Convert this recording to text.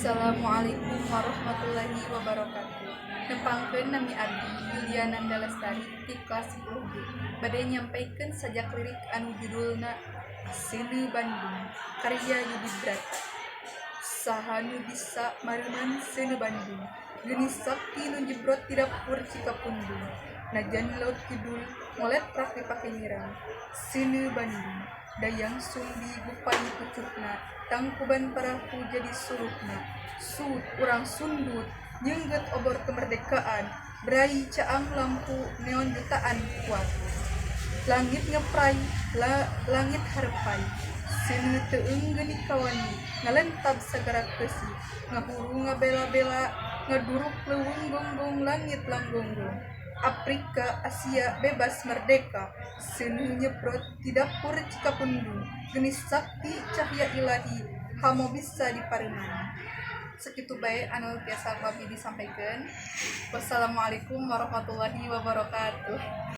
Assalamualaikum warahmatullahi wabarakatuh. Nepangkeun nami abdi Yuliananda Lestari ti kelas 10B. Bade nyampaikeun sajak lirik anu judulna Seuneu Bandung, karya Yudi Brata. Saha nu bisa mareuman seuneu Bandung, geunis sakti nu jebrot ti dapur Cikapundung. Najan laut kidul ngolet rak dipake nyirang. Seuneu Bandung, dayang sumbi gupani pucukna, tangkuban parahu jadi surutna. Sud urang sundut, nyeunggeut obor kemerdekaan, berai caang lampu neon jutaan kuat. Langit ngeprai, langit harepai, seuneu teueung geuning kawani, ngalentab sagara keusi, ngahuru ngabela-bela, ngaduruk leuweung gonggong langit langgonggong. Afrika, Asia, bebas merdeka, seuneu nyebrot ti dapur Cikapundung, geunis sakti cahya ilahi, hamo bisa dipareman. Sakitu bae anu tiasa abdi disampaikeun. Wassalamualaikum warahmatullahi wabarakatuh.